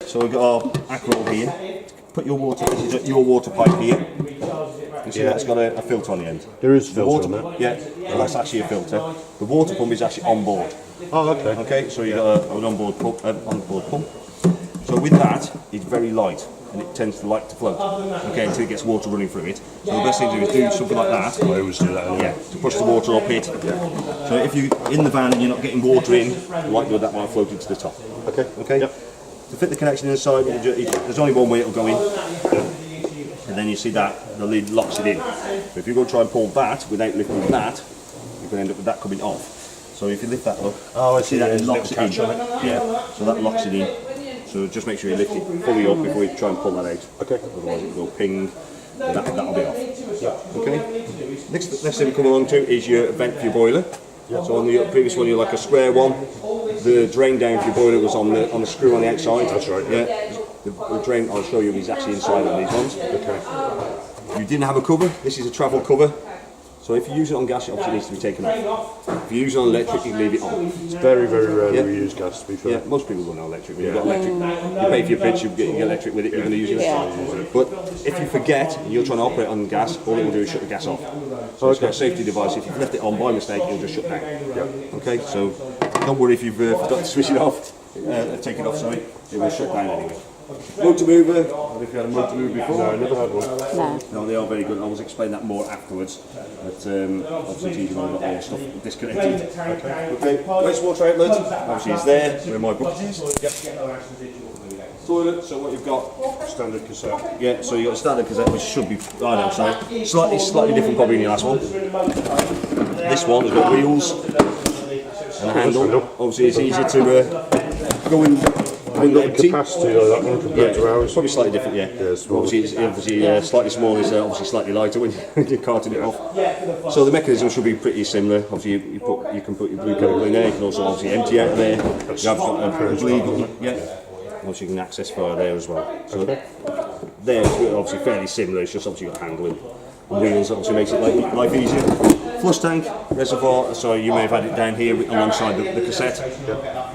So we've got our Aqua here. Put your water, this is your water pipe here. You see that's got a filter on the end. There is filter on there? Yeah, so that's actually a filter. The water pump is actually on board. Oh, okay. Okay, so you've got an onboard pump. So with that, it's very light and it tends to like to float. Okay, until it gets water running through it. So the best thing to do is do something like that. I always do that anyway. Yeah, to push the water up it. Yeah. So if you're in the van and you're not getting water in, the likelihood that might float to the top. Okay. Okay. Yep. To fit the connection inside, there's only one way it'll go in. And then you see that the lid locks it in. But if you go try and pull that without lifting that, you can end up with that coming off. So if you lift that up, I see that there's it a locks it little in. catch on it. Yeah, so that locks it in. So just make sure you lift it fully up before you try and pull that out. Okay. Otherwise it will go ping, and that'll be off. Yeah. Okay. Next thing we come along to is your vent for your boiler. Yeah. So on the previous one you're like a square one. The drain down for your boiler was on the screw on the outside. That's right. Yeah. The drain I'll show you is actually inside of these ones. Okay. You didn't have a cover. This is a travel cover. So if you use it on gas, it obviously needs to be taken off. If you use it on electric, you can leave it on. It's very, very rare that we use gas, to be fair. Yeah, most people run on electric. When you've got electric, you pay for your pitch, you get electric with it, you're going to use it. But if you forget and you're trying to operate on gas, all it will do is shut the gas off. So it's got a safety device. If you've left it on by mistake, it'll just shut down. Okay, so don't worry if you've forgot to switch it off, take it off, sorry, it will shut down anyway. Motor mover, I don't know if you had a motor mover before. No, I never had one. No, they are very good. I will explain that more afterwards. But obviously it's easy when I've got all the stuff disconnected. Okay, wastewater outlet, obviously it's there, where my bucket is. Yep. Toilet, so what you've got? Standard cassette. Yeah, so you've got a standard cassette, which should be, slightly different probably in the last one. This one has got wheels and a handle. Obviously it's easier to go in. The capacity of that one compared to ours? Probably slightly different, yeah. Obviously, it's slightly smaller, it's obviously slightly lighter when you're carting it off. So the mechanism should be pretty similar. Obviously, you can put your blue chemical in there, you can also obviously empty out there. You have a legal, obviously you can access fire there as well. So there, obviously fairly similar, it's just obviously got handling. And wheels obviously makes it life easier. Flush tank, reservoir, so you may have had it down here alongside the cassette.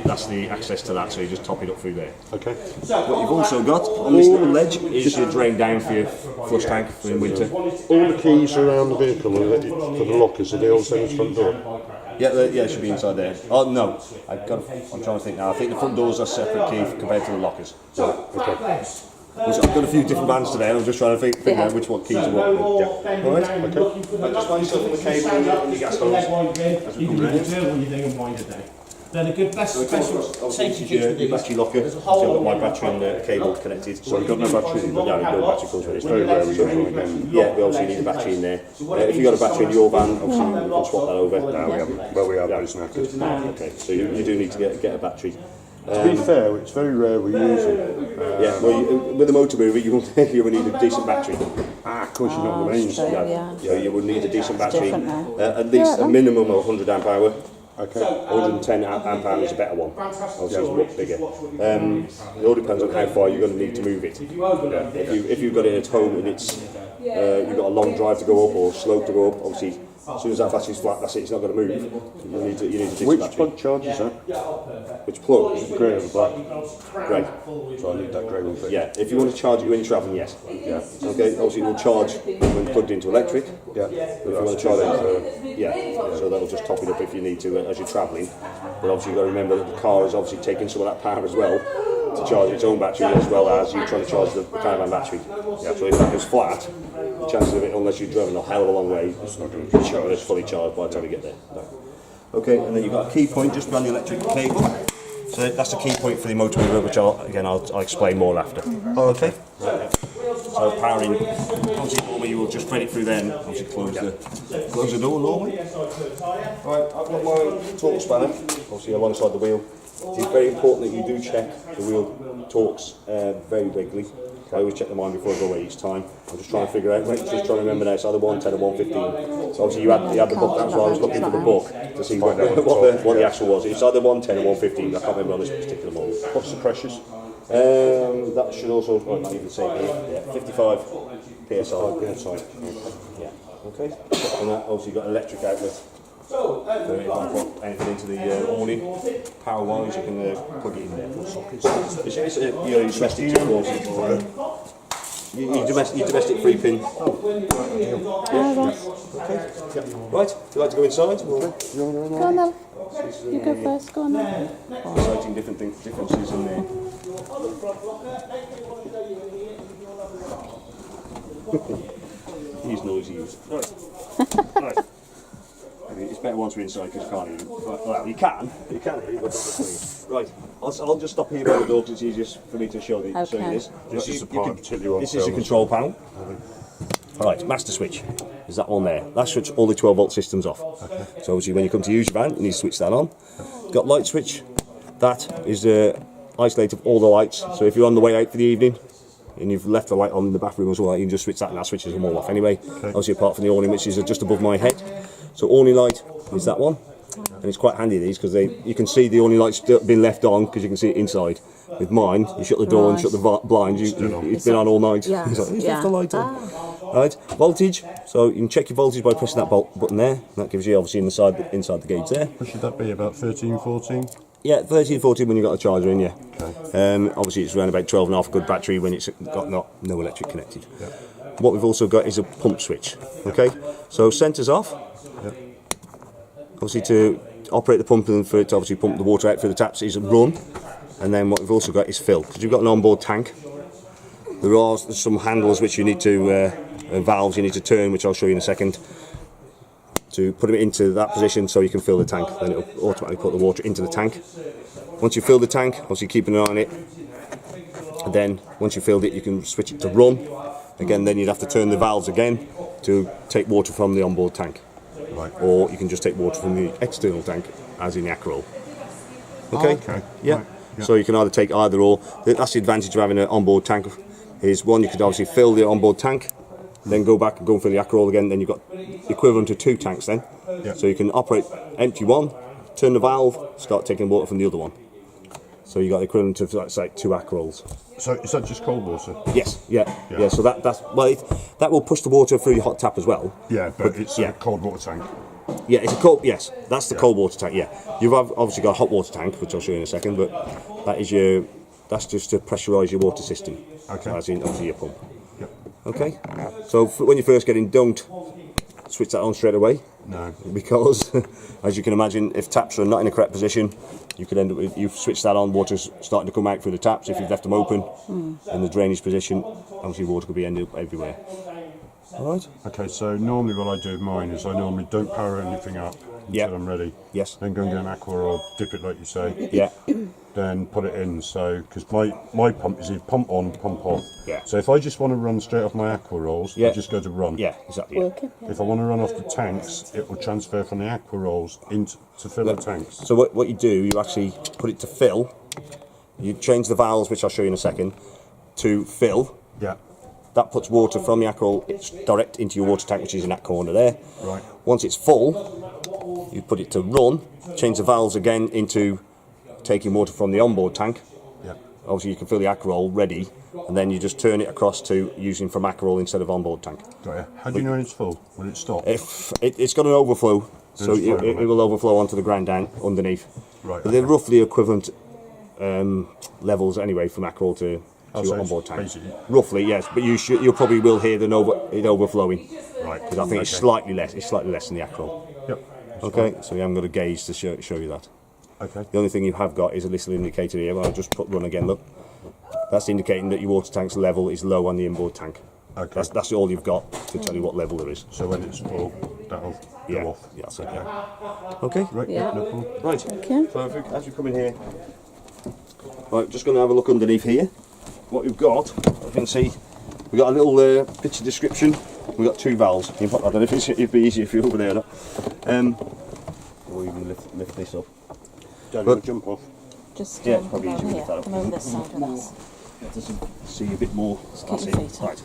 That's the access to that, so you just top it up through there. Okay. What you've also got on this little ledge is your drain down for your flush tank for in winter. All the keys around the vehicle for the lockers, are they all the same as front door? Yeah, it should be inside there. Oh no, I'm trying to think now. I think the front doors are separate key compared to the lockers. Okay. I've got a few different bands today and I'm just trying to figure out which one keys are what. Yeah. Alright? Okay. Just find yourself on the cable and the gas hose. You can do what you think and wind it down. Then a good best special safety your battery locker. So I've got my battery and the cable connected. So we've got no battery in there? No, no battery comes with it. It's very rare we use one again. Yeah, we obviously need a battery in there. If you've got a battery in your van, obviously you can swap that over. No, we haven't. Well, we have those knackered. Okay, so you do need to get a battery. To be fair, it's very rare we use them. Yeah, well, with a motor mover, you will need a decent battery. Of course, you're not the mains. Yeah, you will need a decent battery. At least a minimum of 100 amp hour. Okay. 110 amp hour is a better one. Obviously, it's much bigger. It all depends on how far you're going to need to move it. If you've got it at home and it's you've got a long drive to go up or slope to go up, obviously. As soon as that battery's flat, that's it, it's not going to move. You need a decent Which battery. plug charges that? Which plug? Grey or the black? Grey. So I need that grey one fit. Yeah, if you want to charge it when you're travelling, yes. Yeah. Okay, obviously it will charge when plugged into electric. Yeah. If you want to charge it, so that'll just top it up if you need to as you're travelling. But obviously you've got to remember that the car is obviously taking some of that power as well to charge its own battery as well as you trying to charge the caravan battery. Yeah. So if that goes flat, the chances of it, unless you've driven a hell of a long way, it's not going to be charged. It's fully charged by the time you get there. No. Okay, and then you've got a key point just behind the electric cable. So that's the key point for the motor mover, which I'll explain more after. Okay. So powering, obviously normally you will just thread it through there and obviously close the door normally. Right, I've got my torque spanner, obviously alongside the wheel. It's very important that you do check the wheel torques very regularly. I always check the mine before I go away each time. I'm just trying to figure out, just trying to remember now, it's either 110 or 115. So obviously you had the book, that's why I was looking for the book to see what the actual was. It's either 110 or 115, I can't remember on this particular model. What's the pressures? That should also, well, not even say here, 55 PSI. Yeah, okay. And that obviously got an electric outlet. 35 volt. anything into the awning, power wise, you can plug it in there. It's your domestic 240. Your domestic 3-pin. Right, would you like to go inside? Go on then. You go first, go on then. Exciting differences in there. He's noisy. Right. Right. It's better once we're inside because you can't hear him. Well, you can hear him, but not the Right, I'll just stop here by the door because it's easiest for me to show you this. This is the part particularly one. This is your control panel. Right, master switch. Is that one there? That shuts all the 12 volt systems off. Okay. So obviously when you come to use your van, you need to switch that on. Got light switch. That is isolated all the lights. So if you're on the way out for the evening and you've left the light on in the bathroom as well, you can just switch that and that switches them all off anyway. Okay. Obviously apart from the awning, which is just above my head. So awning light is that one. And it's quite handy these because you can see the awning light's been left on because you can see it inside. With mine, you shut the door and shut the blinds. It's been on all night. Yeah. It's left the light on. Right, voltage. So you can check your voltage by pressing that button there. That gives you obviously inside the gauge there. What should that be? About 13, 14? Yeah, 13, 14 when you've got a charger in. Yeah. Okay. Obviously it's around about 12.5 good battery when it's got no electric connected. Yeah. What we've also got is a pump switch. Okay. So centre's off. Yep. Obviously to operate the pump and for it to obviously pump the water out through the taps is run. And then what we've also got is fill. Because you've got an onboard tank. There are some handles which you need to, valves you need to turn, which I'll show you in a second, to put it into that position so you can fill the tank. Then it'll automatically put the water into the tank. Once you fill the tank, obviously keep an eye on it. And then once you filled it, you can switch it to run. Again, then you'd have to turn the valves again to take water from the onboard tank. Right. Or you can just take water from the external tank, as in the Aquaroll. Okay? Oh, okay. Yeah. Right. Yeah. So you can either take either or. That's the advantage of having an onboard tank. Is one, you could obviously fill the onboard tank, then go back and go for the Aquaroll again. Then you've got equivalent to 2 tanks then. Yeah. So you can operate empty one, turn the valve, start taking water from the other one. So you got the equivalent of let's say 2 Aquarolls. So is that just cold water? Yes. Yeah. So that will push the water through your hot tap as well. Yeah, but it's a cold water tank. Yeah, it's a cold. Yes, that's the cold water tank. Yeah, you've obviously got a hot water tank, which I'll show you in a second. But that's just to pressurise your water system. Okay. As in obviously your pump. Yep. Okay. So when you first get in, don't switch that on straight away. No. Because, as you can imagine, if taps are not in the correct position, you could end up with you've switched that on, water's starting to come out through the taps. If you've left them open in the drainage position, obviously water could be ended up everywhere. Alright. Okay, so normally what I do with mine is I normally don't power anything up until I'm ready. Yes. Then go and get an Aquaroll, dip it like you say. Yeah. Then put it in. So, because my pump is either pump on, pump off. Yeah. So if I just want to run straight off my Aquarolls, I just go to run. Yeah, exactly. Yeah. If I want to run off the tanks, it will transfer from the Aquarolls to fill the tanks. So what you do, you actually put it to fill. You change the valves, which I'll show you in a second, to fill. Yeah. That puts water from the Aquaroll direct into your water tank, which is in that corner there. Right. Once it's full, you put it to run, change the valves again into taking water from the onboard tank. Yeah. Obviously you can fill the Aquaroll ready, and then you just turn it across to using from Aquaroll instead of onboard tank. Got ya. How do you know when it's full? Will it stop? If it's got an overflow, so it will overflow onto the ground down underneath. Right. But they're roughly equivalent levels anyway from Aquaroll to so your onboard tank. basically- Roughly, yes, but you probably will hear it overflowing. Right. Because I think it's slightly less. It's slightly less than the Aquaroll. Yep. Okay, so you haven't got a gauge to show you that. Okay. The only thing you have got is a little indicator here. I'll just put run again. Look, that's indicating that your water tank's level is low on the inboard tank. Okay. That's all you've got to tell you what level there is. So when it's full, that'll go off. Yeah, that's it. Yeah. Okay. Right. Yeah. No problem. Right. Okay. So as you come in here, right, just going to have a look underneath here. What we've got, you can see, we've got a little picture description. We've got 2 valves. I don't know if it'd be easier if you're over there or not. Or even lift this up. Don't jump off. Just Yeah, it's probably easier here. with that. Come over this side with us. Just see a bit more. That's keep your it. feet up. Right.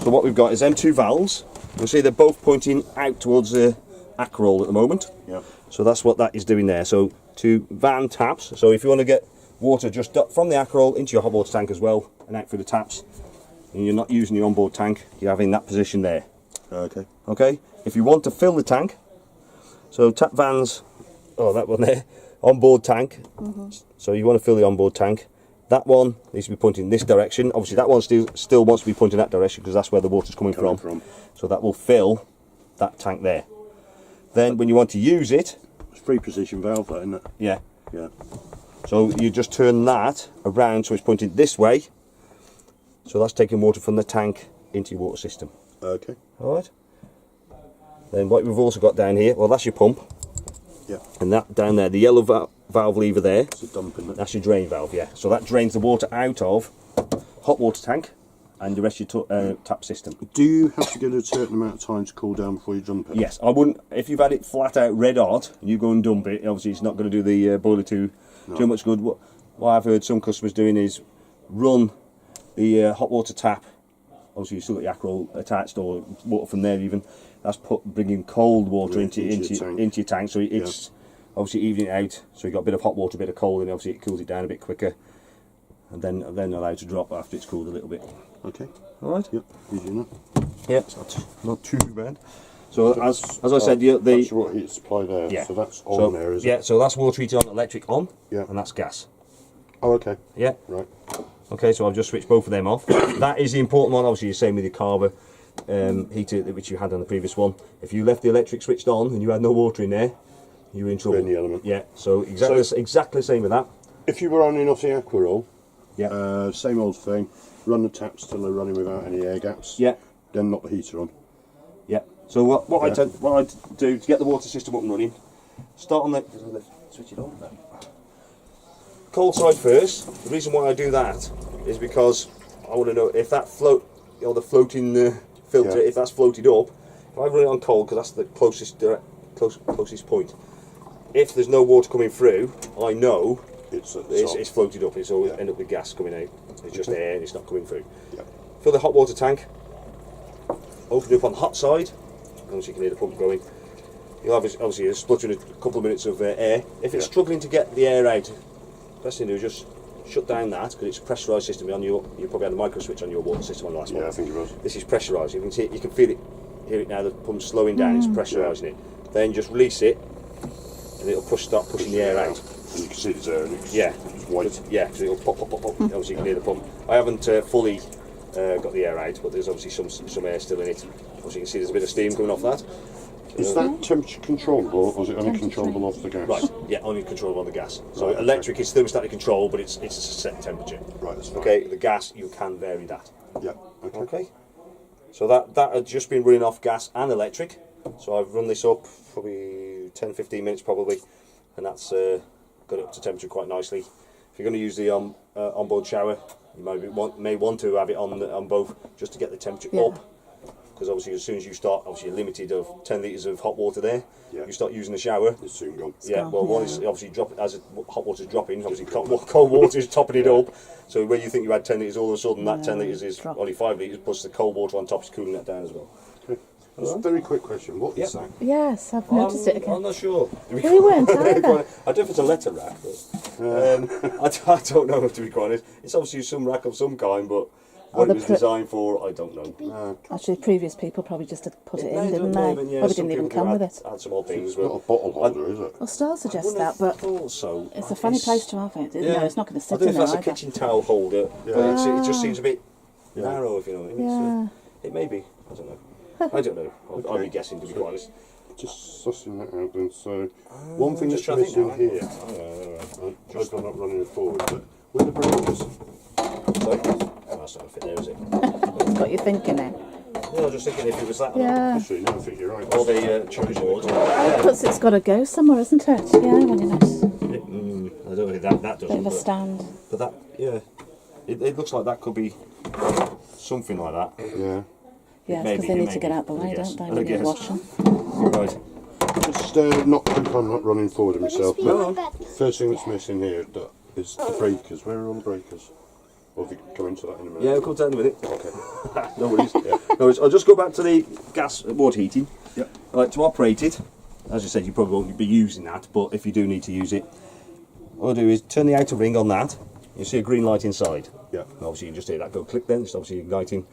So what we've got is them 2 valves. You'll see they're both pointing out towards the Aquaroll at the moment. Yep. So that's what that is doing there. So 2 van taps. So if you want to get water just up from the Aquaroll into your hot water tank as well and out through the taps, and you're not using your onboard tank, you have in that position there. Okay. Okay. If you want to fill the tank, so tap vans Oh, that one there. Onboard tank. So you want to fill the onboard tank. That one needs to be pointing in this direction. Obviously, that one still wants to be pointing that direction because that's where the water's coming from. So that will fill that tank there. Then, when you want to use it, It's 3-position valve, that, isn't it? yeah. Yeah. So you just turn that around so it's pointing this way. So that's taking water from the tank into your water system. Okay. All right. Then what we've also got down here, well, that's your pump. Yeah. And that down there, the yellow valve lever there, It's a dump, isn't it? that's your drain valve, yeah. So that drains the water out of hot water tank and the rest of your tap system. Do you have to get a certain amount of time to cool down before you dump it? Yes, I wouldn't, if you've had it flat out red hot and you go and dump it, obviously it's not going to do the boiler too much good. What I've heard some customers doing is run the hot water tap, obviously you've still got your Acro attached or water from there even, that's bringing cold water into your tank, so it's obviously evening it out, so you've got a bit of hot water, a bit of cold, and obviously it cools it down a bit quicker, and then allowed to drop after it's cooled a little bit. Okay. Alright? Yep, easy enough. Yeah, it's not too bad. So as I said, That's your heat supply there, yeah. so that's on there, is it? Yeah, so that's water heating on, electric on, Yeah. and that's gas. Oh, okay. Yeah. Right. Okay, so I've just switched both of them off. That is the important one, obviously, the same with your carver heater which you had on the previous one. If you left the electric switched on and you had no water in there, you were in trouble. In the element. Yeah, so exactly the same with that. If you were running off the Aquaroll, Yeah. same old thing, run the taps till they're running without any air gaps. Yeah. Then knock the heater on. Yeah. So what I do to get the water system up and running, start on the switch it on. Cold side first. The reason why I do that is because I want to know if that the floating filter, if that's floated up. If I run it on cold, because that's the closest point. If there's no water coming through, I know it's floated up. It's always end up with gas coming out. It's just air and it's not coming through. Yeah. Fill the hot water tank. Open it up on the hot side. Obviously you can hear the pump going. You'll have obviously a splutter in a couple of minutes of air. If it's struggling to get the air out, best thing to do is just shut down that, because it's a pressurised system. You probably had a micro switch on your water system on the last one. Yeah, I think it was. This is pressurised. You can feel it, hear it now. The pump's slowing down. It's pressurising it. Then just release it, and it'll start pushing the air out. And you can see it's there. And it's white. Yeah, so it'll pop. Obviously you can hear the pump. I haven't fully got the air out, but there's obviously some air still in it. Obviously you can see there's a bit of steam coming off that. Is that temperature controllable, or is it only controllable off the gas? Right, yeah, only controllable on the gas. So Right, electric is thermostatic control, but it's a set temperature. Right, that's fine. Okay, the gas, you can vary that. Yeah, okay. Okay. So that had just been running off gas and electric. So I've run this up probably 10-15 minutes probably, and that's got it up to temperature quite nicely. If you're going to use the onboard shower, you may want to have it on both just to get the temperature up. Because obviously as soon as you start, obviously you're limited of 10 litres of hot water there. Yeah. You start using the shower. It's soon gone. One is obviously as hot water's dropping, obviously cold water is topping it up. So where you think you had 10 litres, all of a sudden that 10 litres is only 5 litres, plus the cold water on top is cooling that down as well. Okay. Just a very quick question. What is that? Yes, I've noticed it again. I'm not sure. We weren't either. I don't know if it's a letter rack, but I don't know, to be quite honest. It's obviously some rack of some kind, but what it was designed for, I don't know. Actually, previous people probably just had put it in, may didn't do, they? maybe, yeah, Probably some didn't even people come with add- it. Add some odd things. It's not a bottle holder, is it? Well, Star suggests wouldn't that, have but thought so. it's a funny place to have it. No, it's not going to sit I don't know in if there that's a either. kitchen towel holder, but it just seems a bit narrow, if you know what I mean. Yeah. It may be. I don't know. I don't know. I'll be guessing, to be quite honest. Just sussing that out then. So, one thing just that's trying to think missing now. here, just I'm not running it forward, but where the breakers? Sorry? Oh, that's not going to fit there, is it? It's got you thinking now. Yeah, I was just thinking if it was that. Yeah. Actually, no, I think you're right. Or the chopping board. Because it's got to go somewhere, isn't it? Yeah, when you're not. I don't think that Bit doesn't. of a stand. But that, yeah. It looks like that could be something like that. Yeah. Yeah, Maybe, because they need maybe, to get out the I way, guess. don't they, I when you're guess. washing. Right. Just not think I'm not running forward of myself, but first thing that's missing here is the breakers. Where are all the breakers? Or have you go into that in a minute? Yeah, we'll come down in a minute. Okay. No worries. No worries. I'll just go back to the gas water heating. Yep. Right, to operate it, as I said, you probably won't be using that, but if you do need to use it, what I'll do is turn the outer ring on that. You see a green light inside. Yeah. Obviously, you can just hear that go click then. It's obviously igniting.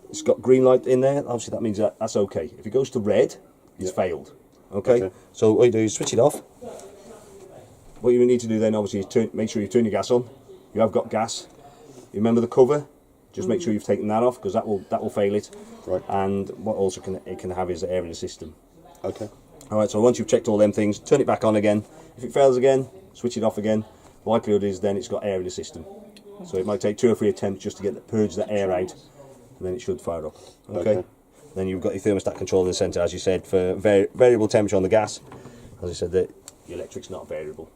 It's got green light in there. Obviously, that means that's okay. If it goes to red, it's failed. Okay? Okay. So what you do is switch it off. What you need to do then, obviously, is make sure you turn your gas on. You have got gas. You remember the cover? Just make sure you've taken that off, because that will fail it. Right. And what also it can have is air in the system. Okay. All right. So once you've checked all them things, turn it back on again. If it fails again, switch it off again. The likelihood is then it's got air in the system. So it might take 2 or 3 attempts just to purge the air out, and then it should fire up. Okay. Then you've got your thermostat control in the centre, as you said, for variable temperature on the gas. As I said, the electric's not variable.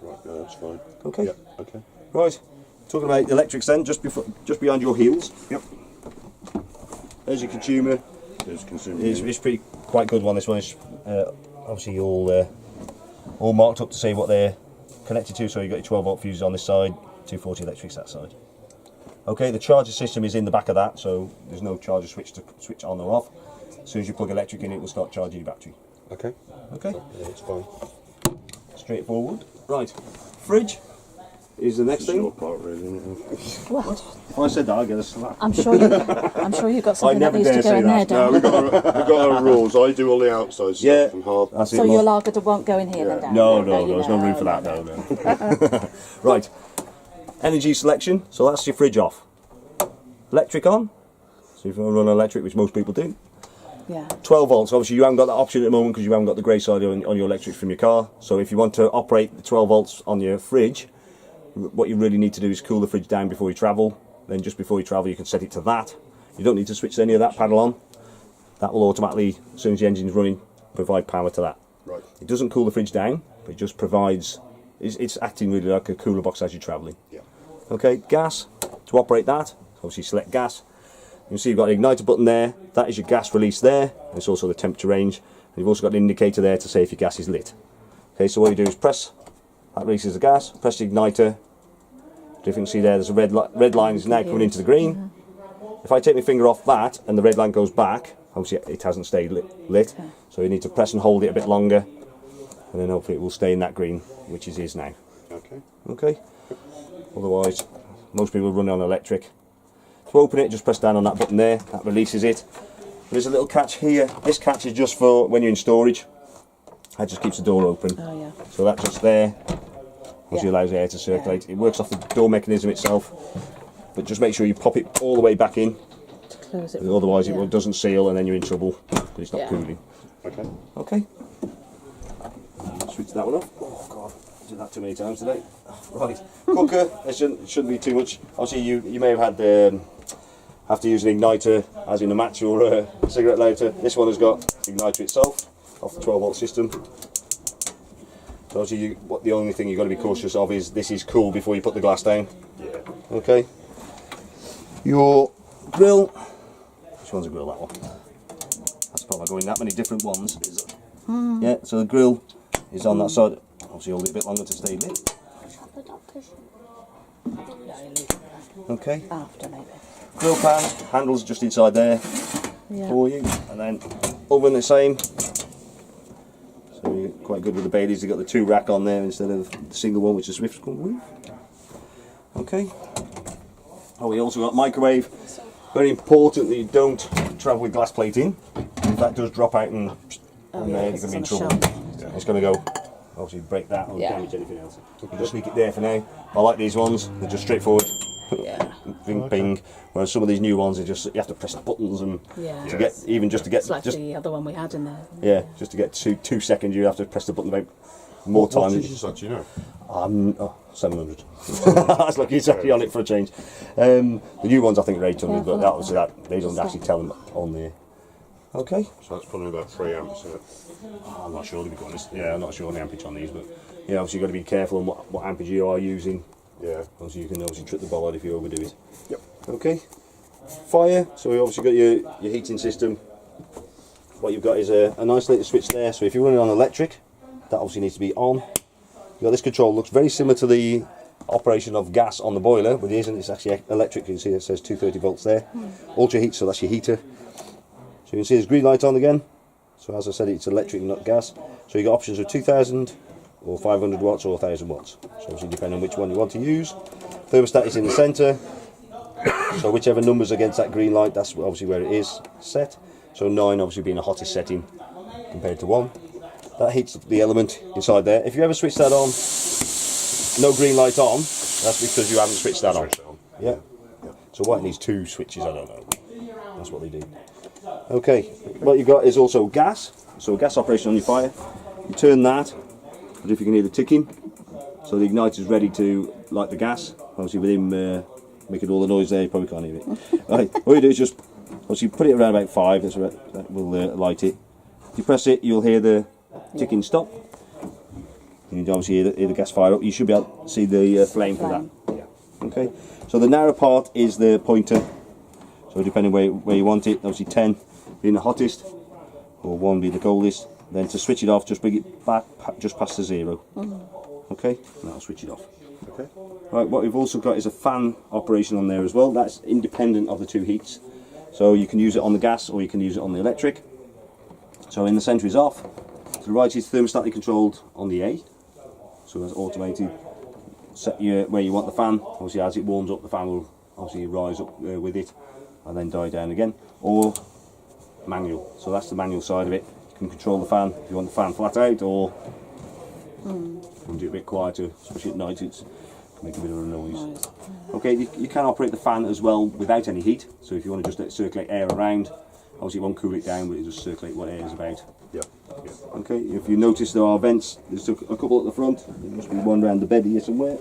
Right, no, that's fine. Okay. Yep, okay. Right. Talking about electrics then, just behind your heels. Yep. There's your consumer. There's consumer. It's pretty quite good one. This one is obviously all marked up to say what they're connected to. So you've got your 12 volt fuses on this side, 240 electrics that side. Okay, the charger system is in the back of that, so there's no charger switch to switch on or off. As soon as you plug electric in, it will start charging your battery. Okay. Okay, Yeah, it's fine. straightforward. Right, fridge is the next It's your thing. part, really, isn't it? What? If I said that, I'll get a slap. I'm sure you've got something that never needs to dare go say in there, that. No, Dan. we've got our rules. I do all the outside stuff Yeah. and half. That's it. So your lager won't go in here then, Dan? No, you there's no room for that. No. Right, energy selection. So that's your fridge off. Electric on. So if you want to run electric, which most people do. Yeah. 12 volts. Obviously, you haven't got that option at the moment because you haven't got the grey side on your electric from your car. So if you want to operate the 12 volts on your fridge, what you really need to do is cool the fridge down before you travel. Then just before you travel, you can set it to that. You don't need to switch any of that panel on. That will automatically, as soon as the engine's running, provide power to that. Right. It doesn't cool the fridge down, but it just provides. It's acting really like a cooler box as you're travelling. Yeah. Okay, gas. To operate that, obviously select gas. You can see you've got an igniter button there. That is your gas release there. And it's also the temperature range. And you've also got an indicator there to say if your gas is lit. Okay, so what you do is press. That releases the gas. Press the igniter. You can see there's a red line is now coming into the green. If I take my finger off that and the red line goes back, obviously it hasn't stayed lit. So you need to press and hold it a bit longer, and then hopefully it will stay in that green, which it is now. Okay. Okay. Otherwise, most people run it on electric. To open it, just press down on that button there. That releases it. There's a little catch here. This catch is just for when you're in storage. That just keeps the door open. Oh yeah. So that's just there. Obviously Yeah. allows air to circulate. It works off the door mechanism itself. But just make sure you pop it all the way back in. To close it. Otherwise yeah. it doesn't seal and then you're in trouble because it's not Yeah. cooling. Okay. Okay. Switch that one off. Oh god, I did that too many times today. Right. Cooker, there shouldn't be too much. Obviously you may have had have to use an igniter as in a match or a cigarette lighter. This one has got igniter itself off the 12 volt system. So obviously the only thing you've got to be cautious of is this is cool before you put the glass down. Yeah. Okay. Your grill. Which one's a grill? That one. That's probably going that many different ones. Yeah. So the grill is on that side. Obviously, hold it a bit longer to stay lit. Okay. After maybe. Grill pan handles just inside there Yeah. for you, and then oven the same. So you're quite good with the Baileys. You've got the 2 rack on there instead of the single one, which the Swifts come with. Okay. Oh, we also got microwave. Very important that you don't travel with glass plating. If that does drop out and there, you're going to be in trouble. It's going to go, obviously, break that or Yeah. damage anything else. You can just sneak it there for now. I like these ones. They're just straightforward. Yeah. Ping, ping. Whereas some of these new ones, are just you have to press the buttons and Yeah. to get even just to get It's like just the other one we had in there. yeah just to get 2 seconds, you have to press the button about more What times. is that, do you know? 700. That's lucky it's actually on it for a change. The new ones I think are 800, but that was that they don't actually tell them on there. Okay. So that's probably about 3 amps, isn't it? I'm not sure to be honest. Yeah, I'm not sure on the ampage on these, but yeah, obviously you've got to be careful on what ampage you are using. Yeah. Obviously you can obviously trip the bollard if you overdo it. Yep. Okay. Fire. So we obviously got your heating system. What you've got is a nice little switch there. So if you're running on electric, that obviously needs to be on. You've got this control. Looks very similar to the operation of gas on the boiler, but it isn't. It's actually electric. You can see it says 230 volts there. Ultra heat, so that's your heater. So you can see there's green light on again. So as I said, it's electric, not gas. So you've got options of 2000 or 500 watts or 1000 watts. So obviously depending on which one you want to use. Thermostat is in the centre. So whichever number's against that green light, that's obviously where it is set. So 9 obviously being the hottest setting compared to 1. that heats the element inside there. If you ever switch that on, no green light on, that's because you haven't switched that on. Yeah. So why it needs 2 switches, I don't know. That's what they do. Okay, what you've got is also gas. So gas operation on your fire. You turn that, as if you can hear the ticking. So the igniter is ready to light the gas. Obviously with him making all the noise there, you probably can't hear it. Right, all you do is just, obviously put it around about 5, that will light it. If you press it, you'll hear the ticking stop. You can obviously hear the gas fire up. You should be able to see the flame for that. Yeah. Okay, so the narrow part is the pointer. So depending where you want it, obviously 10 being the hottest, or 1 being the coldest. Then to switch it off, just bring it back just past the 0. Okay, and that'll switch it off. Okay. Right, what we've also got is a fan operation on there as well. That's independent of the 2 heats. So you can use it on the gas or you can use it on the electric. So in the centre is off. To the right is thermostatically controlled on the A. So that's automated. Set where you want the fan. Obviously as it warms up, the fan will obviously rise up with it and then die down again. Or manual. So that's the manual side of it. You can control the fan if you want the fan flat out, or you can do it a bit quieter, especially at night. It's make a bit of a noise. Okay, you can operate the fan as well without any heat. So if you want to just let it circulate air around, obviously it won't cool it down, but it'll just circulate what air is about. Yeah. Okay, if you notice there are vents, there's a couple at the front. There must be one around the bed here somewhere.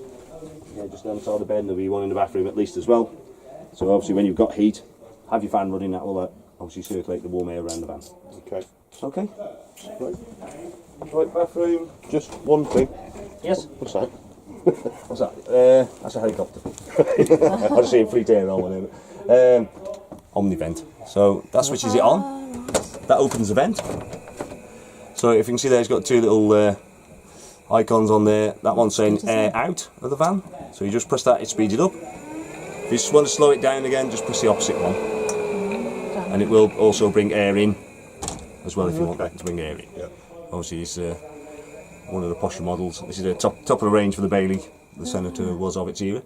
Yeah, just down the side of the bed, and there'll be one in the bathroom at least as well. So obviously when you've got heat, have your fan running, that will obviously circulate the warm air around the van. Okay. Okay. Right, bathroom. Just one thing. Yes. What's that? What's that? That's a helicopter. I just see a Fleet Air or whatever. Omni vent. So that switches it on. That opens the vent. So if you can see there, it's got 2 little icons on there. That one's saying air out of the van. So you just press that, it speeds it up. If you just want to slow it down again, just press the opposite one. And it will also bring air in as well if you want that to bring air in. Yeah. Obviously it's one of the posher models. This is the top of the range for the Bailey. The Senator was of its era.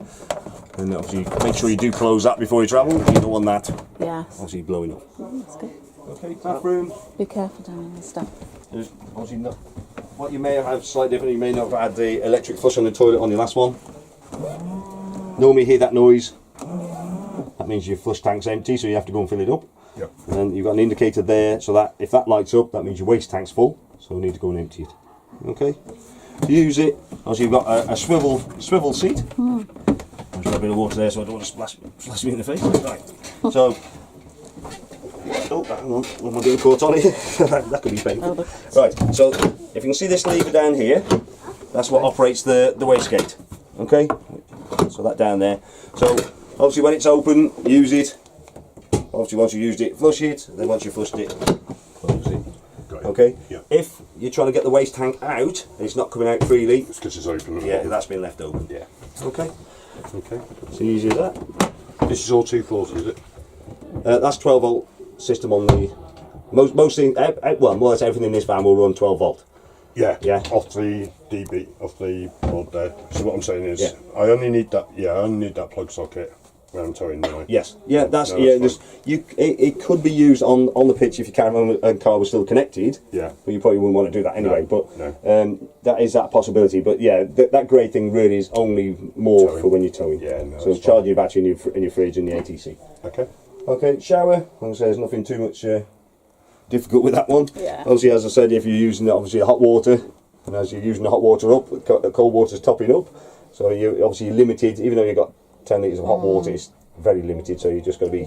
And obviously make sure you do close that before you travel. You don't want that Yes. obviously blowing up. That's good. Okay, bathroom. Be careful down in this stuff. There's obviously not, what you may have had slightly different, you may not have had the electric flush on the toilet on your last one. Normally you hear that noise. That means your flush tank's empty, so you have to go and fill it up. Yeah. And then you've got an indicator there, so that if that lights up, that means your waste tank's full, so we need to go and empty it. Okay. To use it, obviously you've got a swivel seat. There's got a bit of water there, so I don't want to splash me in the face. Right. So, oh, hang on, what am I doing caught on here? That could be painful. Right. So, if you can see this lever down here, that's what operates the wastegate. Okay. So that down there. So obviously when it's open, use it. Obviously once you've used it, flush it. Then once you've flushed it, close it. Okay. Yeah. If you're trying to get the waste tank out and it's not coming out freely, It's because it's open. yeah, that's been left open. Yeah. Okay. Okay. So easy as that. This is all 2 floors, is it? That's 12-volt system on the most things. Well, more or less everything in this van will run 12-volt. Yeah. Yeah. Off the DB, off the board there. So what I'm saying is, Yeah. I only need that. Yeah, I only need that plug socket when I'm towing, don't I? Yes. Yeah. That's No, yeah. that's Just it could be used on the pitch if your caravan and car was still connected. Yeah. But you probably wouldn't want to do that anyway. No, But that is that possibility. But yeah, that grey thing really is only more Towing. for when you're towing. Yeah, no, so that's it's charging your battery in your fridge and the ATC. Okay. Okay. Shower. Like I say, there's nothing too much difficult with that one. Yeah. Obviously, as I said, if you're using obviously hot water, and as you're using the hot water up, the cold water's topping up. So you're obviously limited. Even though you've got 10 litres of hot water, it's very limited. So you just got to be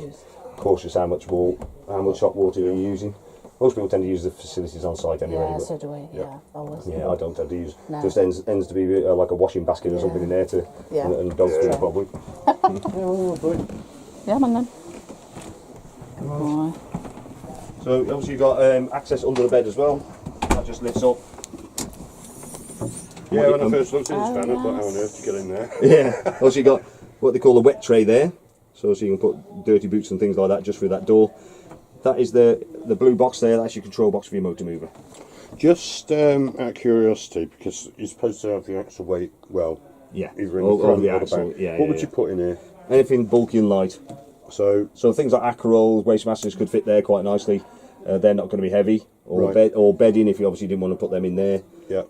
cautious how much hot water you're using. Most people tend to use the facilities on site anyway. Yeah, but so do we. Yeah, always. yeah, I don't tend to use. No. Just ends to be like a washing basket or something in there to Yeah. and dogs do Yeah. it probably. Yeah, man, then. Good boy. So obviously you've got access under the bed as well. That just lifts up. Yeah, when I first looked at this van, I thought, how on earth do you get in there? Yeah. Also you got what they call a wet tray there. So you can put dirty boots and things like that just through that door. That is the blue box there. That's your control box for your motor mover. Just out of curiosity, because you're supposed to have the actual weight, well, Yeah. either in All- the all front the or the axle, back. yeah, What yeah, would yeah. you put in here? Anything bulky and light. So, So things like Acarols, waste masters could fit there quite nicely. they're not going to be heavy, or Right. or bedding if you obviously didn't want to put them in there. Yeah.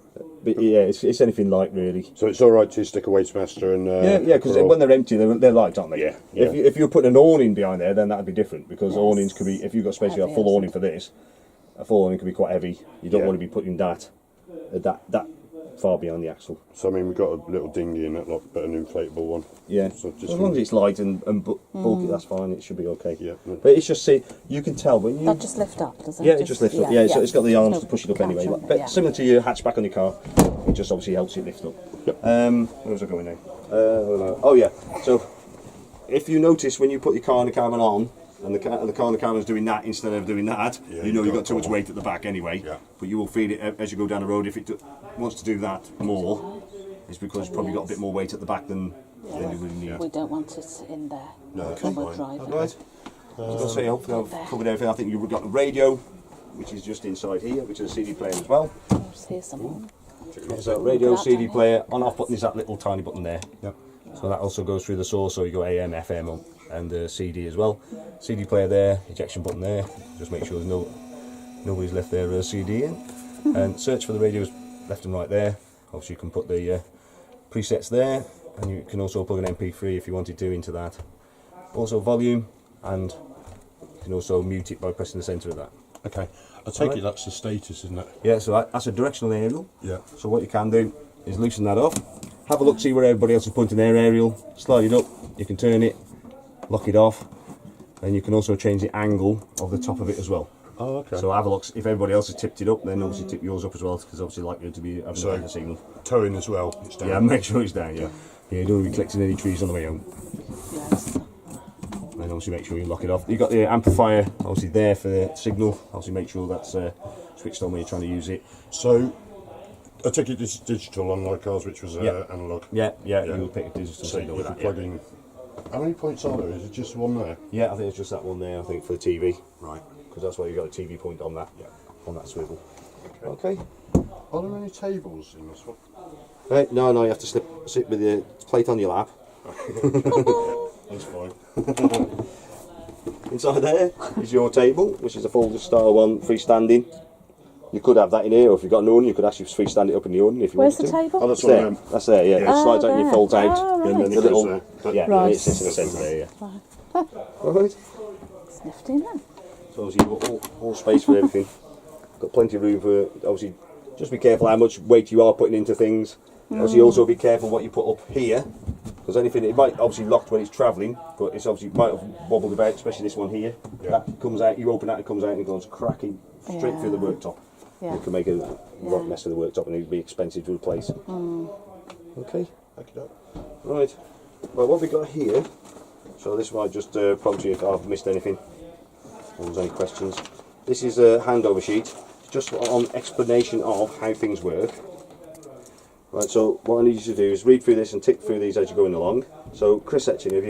But yeah, it's anything light really. So it's all right to stick a Wastemaster and Yeah, because when they're empty, they're light, aren't they? Yeah, If you're putting an awning behind there, then that'd be different, because awnings could be, if you've got especially a Heavy full or awning for this, a full awning could be quite heavy. You don't Yeah. want to be putting that far behind the axle. So I mean, we've got a little dinghy in that lot, but an inflatable one. Yeah, So just as long as it's light and bulky, that's fine. It should be okay. Yeah. But it's just, see, you can tell when you. That just lift up, does it? Yeah, it just lifts up. Yeah, so it's got the arms No to push it up catch anyway. on it, But yeah. similar to your hatchback on your car, it just obviously helps it lift up. Yep. Where was I going now? Oh yeah. So if you notice when you put your car and the caravan on, and the car and the caravan's doing that instead of doing that, Yeah, you know you've got too got much weight at the back anyway. Yeah. But you will feel it as you go down the road. If it wants to do that more, it's because it's probably got a bit more weight at the back than you really need. We don't want it in there No, when we're that's driving. Right. So say hopefully I've covered everything. I think you've got the radio, which is just inside here, which is a CD player as well. There's here someone. So radio, CD player, on-off button is that little tiny button there. Yep. So that also goes through the source, so you go AM, FM, and CD as well. CD player there, ejection button there. Just make sure there's nobody's left their CD in. And search for the radios left and right there. Obviously you can put the presets there, and you can also plug an MP3 if you wanted to into that. Also volume, and you can also mute it by pressing the centre of that. Okay. I take it that's the status, isn't it? Yeah, so that's a directional aerial. Yeah. So what you can do is loosen that off, have a look, see where everybody else is pointing their aerial, slide it up, you can turn it, lock it off, and you can also change the angle of the top of it as well. Oh, okay. So have a look, if everybody else has tipped it up, then obviously tip yours up as well, because obviously like you to be having a better signal. Towing as well. It's down. Yeah, make sure it's down, yeah. Yeah, you don't want to be collecting any trees on the way home. Yes. And obviously make sure you lock it off. You've got the amplifier obviously there for the signal, obviously make sure that's switched on when you're trying to use it. So I take it this is digital, unlike ours, which was Yeah. analog. Yeah, you'll pick a digital So signal if with you that. plug Yeah. in, how many points are there? Is it just one there? Yeah, I think it's just that one there, I think, for the TV. Right. Because that's why you've got a TV point on that. Yeah. On that swivel. Okay. Are there any tables in this one? Right, no, you have to sit with the plate on your lap. That's fine. Inside there is your table, which is a folded style one, freestanding. You could have that in here, or if you've got an awning, you could actually freestand it up in the awning if you Where's wanted the to. table? Oh, that's It's one there. of them. That's there, yeah. It slides out and it there. folds out. Oh, right. And then The it little, goes there. yeah, Right. and it sits in the centre there, yeah. Alright. It's nifty, isn't it? So obviously you've got all space for everything. Got plenty of room for, obviously, just be careful how much weight you are putting into things. Obviously also be careful what you put up here, because anything, it might obviously locked when it's travelling, but it's obviously might have wobbled about, especially this one here. Yeah. That comes out, you open that, it comes out and it goes cracking straight through the worktop. Yeah. It can make a right mess of the worktop and it would be expensive to replace. Okay, right. Well, what we got here, so this might just prompt you if I've missed anything, or there's any questions. This is a handover sheet, just on explanation of how things work. Right, so what I need you to do is read through this and tick through these as you're going along. So Chris Etchin, if you